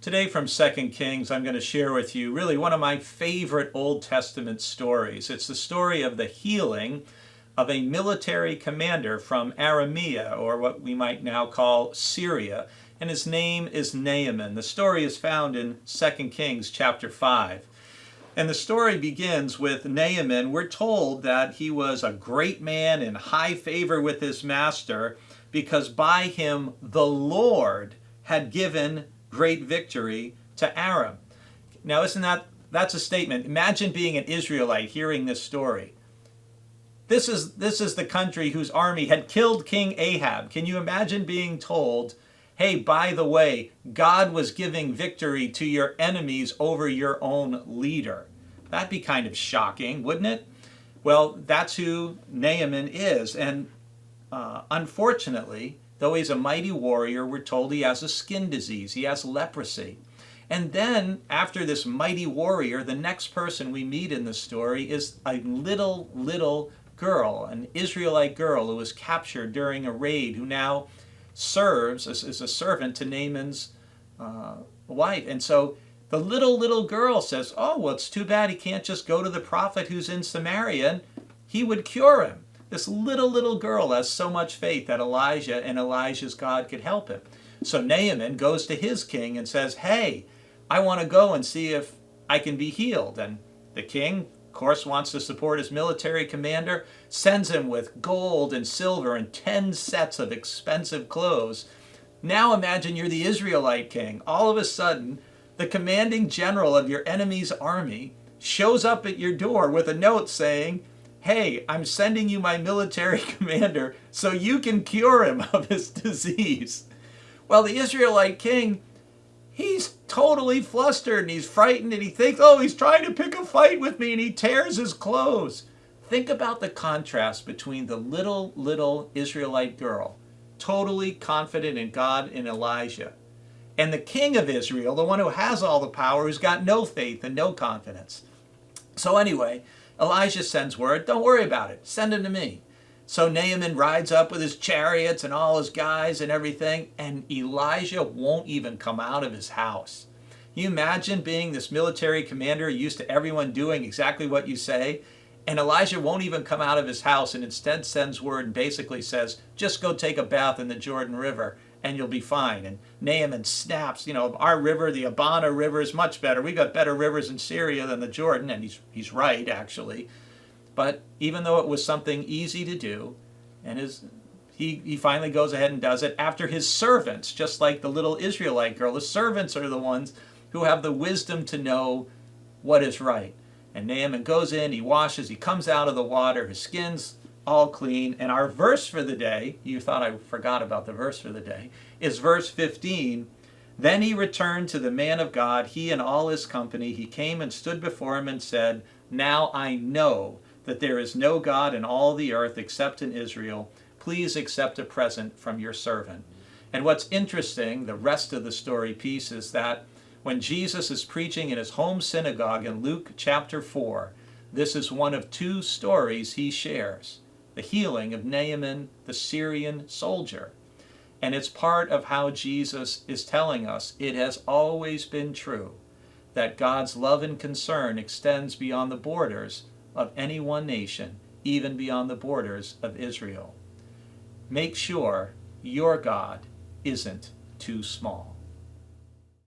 Today from Second Kings, I'm going to share with you really one of my favorite Old Testament stories. It's the story of the healing of a military commander from Aramea, or what we might now call Syria, and his name is Naaman. The story is found in Second Kings chapter 5. And the story begins with Naaman. We're told that he was a great man in high favor with his master because by him the Lord had given great victory to Aram. Now, that's a statement. Imagine being an Israelite hearing this story. This is the country whose army had killed King Ahab. Can you imagine being told, hey, by the way, God was giving victory to your enemies over your own leader? That'd be kind of shocking, wouldn't it? Well, that's who Naaman is. And unfortunately, though he's a mighty warrior, we're told he has a skin disease. He has leprosy. And then, after this mighty warrior, the next person we meet in the story is a little girl, an Israelite girl who was captured during a raid, who now serves as a servant to Naaman's wife. And so the little girl says, oh, well, it's too bad he can't just go to the prophet who's in Samaria and he would cure him. This little girl has so much faith that Elijah and Elijah's God could help him. So Naaman goes to his king and says, hey, I want to go and see if I can be healed. And the king, of course, wants to support his military commander, sends him with gold and silver and 10 sets of expensive clothes. Now imagine you're the Israelite king. All of a sudden, the commanding general of your enemy's army shows up at your door with a note saying, hey, I'm sending you my military commander so you can cure him of his disease. Well, the Israelite king, he's totally flustered and he's frightened and he thinks, oh, he's trying to pick a fight with me, and he tears his clothes. Think about the contrast between the little Israelite girl, totally confident in God and Elijah, and the king of Israel, the one who has all the power, who's got no faith and no confidence. So anyway, Elijah sends word, don't worry about it, send him to me. So Naaman rides up with his chariots and all his guys and everything, and Elijah won't even come out of his house. You imagine being this military commander used to everyone doing exactly what you say, and Elijah won't even come out of his house and instead sends word and basically says, just go take a bath in the Jordan River and you'll be fine. And Naaman snaps, our river, the Abana River, is much better. We got better rivers in Syria than the Jordan, and he's right, actually. But even though it was something easy to do, and he finally goes ahead and does it after his servants, just like the little Israelite girl, the servants are the ones who have the wisdom to know what is right. And Naaman goes in, he washes, he comes out of the water, his skin's all clean. And our verse for the day, you thought I forgot about the verse for the day, is verse 15. Then he returned to the man of God, he and all his company. He came and stood before him and said, now I know that there is no God in all the earth except in Israel. Please accept a present from your servant. And what's interesting, the rest of the story piece, is that when Jesus is preaching in his home synagogue in Luke chapter 4, this is one of two stories he shares. The healing of Naaman, the Syrian soldier. And it's part of how Jesus is telling us it has always been true that God's love and concern extends beyond the borders of any one nation, even beyond the borders of Israel. Make sure your God isn't too small.